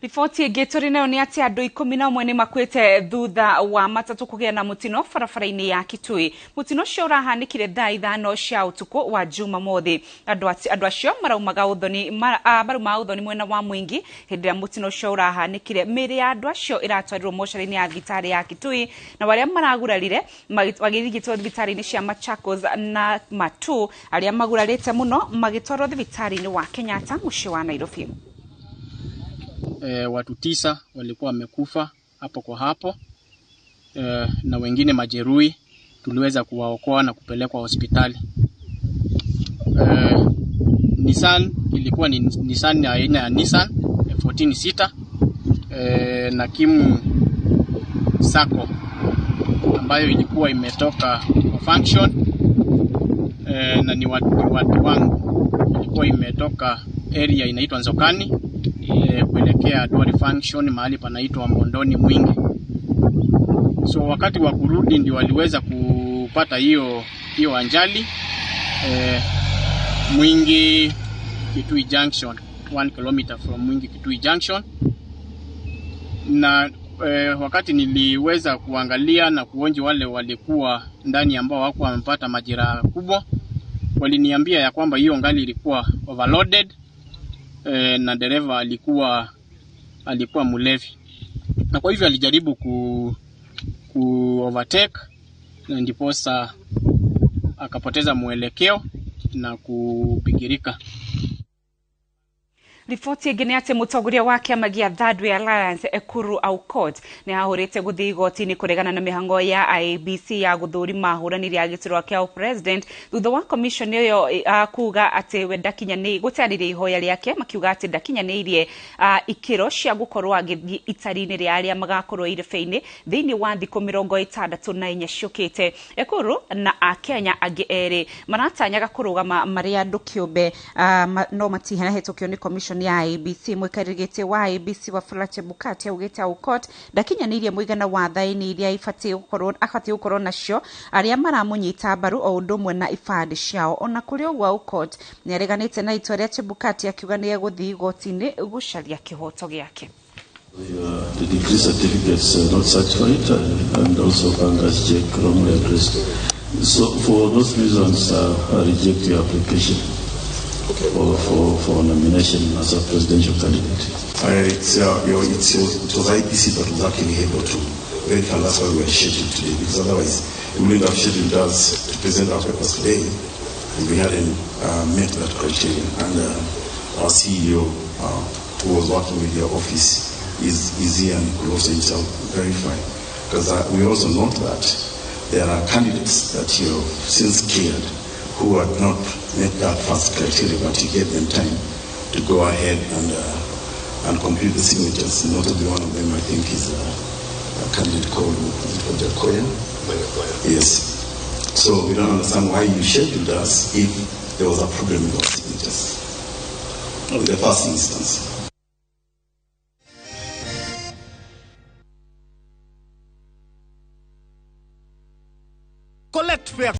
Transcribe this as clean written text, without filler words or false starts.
Riboti ĩngĩ tũrĩ nayo nĩ atĩ andũ 11 nĩ makuĩte thutha wa matatũ kũgĩa na mũtino barabara-inĩ ya Kitui. Mũtino ũcio ũrahanĩkire thaa 5 cia ũtukũ wa Jumamothi. Andũ acio maraumaga ũthoni mwena wa Mwingi hĩndĩ ĩrĩa mũtino ũcio ũrahanĩkire. Mĩĩrĩ ya andũ acio ĩratwarirwo mocarĩ-inĩ ya thibitarĩ ya Kitui, na arĩa maragurarire magĩthigitwo thibitarĩ-inĩ cia Machakos na Matu. Arĩa magurarĩte mũno magĩtwarwo thibitarĩ-inĩ wa Kenyatta mũciĩ wa Nairobi. Watu 9 walikuwa wamekufa hapo kwa hapo, na wengine majeruhi tuliweza kuwaokoa na kupelekwa hospitali. Nissan ilikuwa ni Nissan aina ya Nissan 14 seater na Kim Sacco ambayo ilikuwa imetoka function, na ni watu wangu ilikuwa imetoka area inaitwa Nzokani kuelekea Dual Function mahali panaitwa Mondoni Mwingi. So wakati wa kurudi ndio waliweza kupata hiyo ajali Mwingi Kitui Junction, 1 kilometer from Mwingi Kitui Junction. Na wakati niliweza kuangalia na kuonji wale walikuwa ndani ambao hawakuwa wamepata majeraha kubwa, waliniambia ya kwamba hiyo ngali ilikuwa overloaded na dereva alikuwa mlevi, na kwa hivyo alijaribu ku overtake, na ndiposa akapoteza mwelekeo na kupigirika. Riboti ĩngĩ nĩ atĩ mũtongoria wa kĩama gĩa Third Way Alliance Ekuru Aukot nĩ ahũrĩte gũthiĩ igoti-inĩ kũregana na mĩhang'o ya IEBC ya gũthũrima ahũranĩri a gĩturwa kĩa president thutha wa commission ĩyo kuga atĩ we ndakinyanĩirie gũtarĩria ihoya rĩake, makiuga atĩ ndakinyanĩirie ikĩro cia gũkorwo agĩthiĩ itari-inĩ rĩa arĩa magakorwo irebe-inĩ thĩinĩ wa thikũ 64 ciũkĩte. Ekuru na Akenya angĩ erĩ maratanyaga kũrũgama marĩ andũ kĩũmbe, no matihetũkio nĩ commission ya IEBC. Mwĩkarĩrĩgĩti wa IEBC wa Chebukati augĩte Aukot ndakinyanĩirie mũigana wa thaĩni iria abatiĩ gũkorwo nacio arĩa maramũnyita mbaru o ũndũ ũmwe na ibandĩ ciao. Ona kũrĩ ũguo Aukot nĩ areganĩte na itua rĩa Chebukati akiuga nĩ egũthiĩ igoti-inĩ gũcaria kĩhoto gĩake. The degree certificates are not certified, and also Bangas check wrongly addressed. So for those reasons, I reject your application for nomination as a presidential candidate. It was IPC that was actually able to verify. That's why we were scheduled today, because otherwise we wouldn't have scheduled us to present our papers today if we hadn't met that criteria. And our CEO, who was working with your office, is here and could also himself verify. Because we also note that there are candidates that you have since cleared who had not met that first criteria, but you gave them time to go ahead and complete the signatures. Notably, one of them, I think, is a candidate called Koya. Yes. So we don't understand why you scheduled us if there was a problem with our signatures in the first instance.